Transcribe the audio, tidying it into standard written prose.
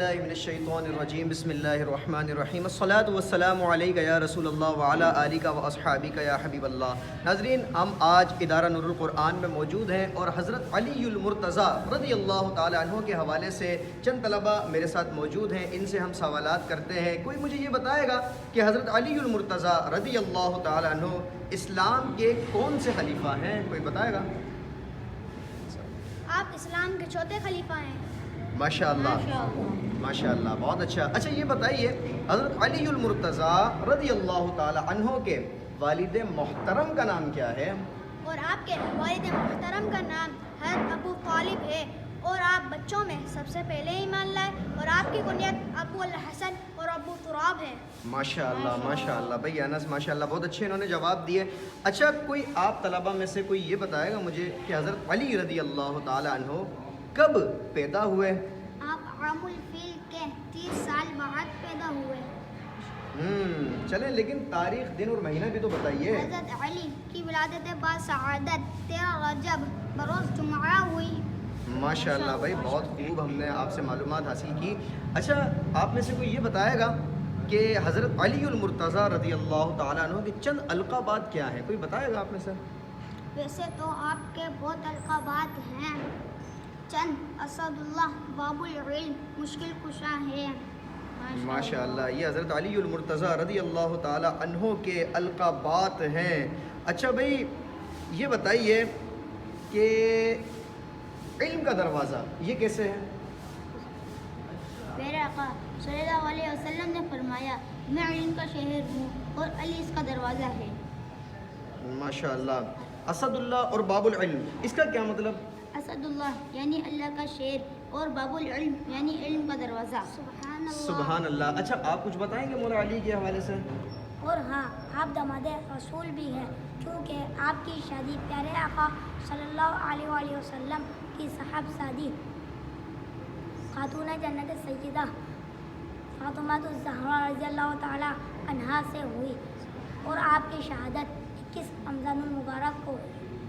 باللہ من الشیطان الرجیم بسم اللہ الرحمن الرحیم الصلاۃ والسلام علیک یا رسول اللہ وعلی آلک و اصحابک یا حبیب اللہ۔ ناظرین، ہم آج ادارہ نور القرآن میں موجود ہیں اور حضرت علی المرتضیٰ رضی اللہ تعالی عنہ کے حوالے سے چند طلبہ میرے ساتھ موجود ہیں، ان سے ہم سوالات کرتے ہیں۔ کوئی مجھے یہ بتائے گا کہ حضرت علی المرتضیٰ رضی اللہ تعالی عنہ اسلام کے کون سے خلیفہ ہیں؟ کوئی بتائے گا؟ آپ اسلام کے چوتھے خلیفہ ہیں۔ ماشاء اللہ، ماشاء اللہ، بہت اچھا۔ اچھا یہ بتائیے، حضرت علی المرتضیٰ رضی اللہ تعالی عنہ کے والد محترم کا نام کیا ہے؟ اور آپ کے والد محترم کا نام حضرت ابو طالب ہے، اور آپ بچوں میں سب سے پہلے ایمان لائے، اور آپ کی کنیت ابو الحسن اور ابو تراب ہے۔ ماشاء اللہ، ماشاء اللہ بھائی انس، ماشاء اللہ، بہت اچھے انہوں نے جواب دیے۔ اچھا کوئی آپ طلبہ میں سے کوئی یہ بتائے گا مجھے کہ حضرت علی رضی اللہ تعالی عنہ کب پیدا ہوئے؟ آپ عام الفیل کے 30 سال بعد پیدا ہوئے۔ چلیں، لیکن تاریخ، دن اور مہینہ بھی تو بتائیے۔ حضرت علی کی ولادت باسعادت 13 رجب بروز جمعہ ہوئی۔ ماشاء اللہ بھائی، بہت خوب، ہم نے آپ سے معلومات حاصل کی۔ اچھا آپ میں سے کوئی یہ بتائے گا کہ حضرت علی المرتضیٰ رضی اللہ تعالیٰ عنہ کے چند القابات کیا ہیں؟ کوئی بتائے گا آپ میں سے؟ ویسے تو آپ کے بہت القابات ہیں، چند اسد اللہ، باب العلم، مشکل کشا ہے۔ ماشاء اللہ، یہ حضرت علی المرتضیٰ رضی اللہ تعالیٰ عنہ کے القابات ہیں۔ اچھا بھائی یہ بتائیے کہ علم کا دروازہ یہ کیسے ہے؟ میرے آقا صلی اللہ علیہ وسلم نے فرمایا، میں علم کا شہر ہوں اور علی اس کا دروازہ ہے۔ ماشاء اللہ۔ اسد اللہ اور باب العلم، اس کا کیا مطلب؟ اسد اللہ یعنی اللہ کا شیر، اور باب العلم یعنی علم کا دروازہ۔ سبحان اللہ، سبحان اللہ۔ اچھا آپ کچھ بتائیں گے مولا علی کے حوالے سے؟ اور ہاں، آپ داماد رسول بھی ہیں، کیونکہ آپ کی شادی پیارے آقا صلی اللہ علیہ وآلہ وسلم کی صاحبزادی خاتون جنت سیدہ فاطمہ الزہرا رضی اللہ تعالی عنہا سے ہوئی، اور آپ کی شہادت 21 رمضان المبارک کو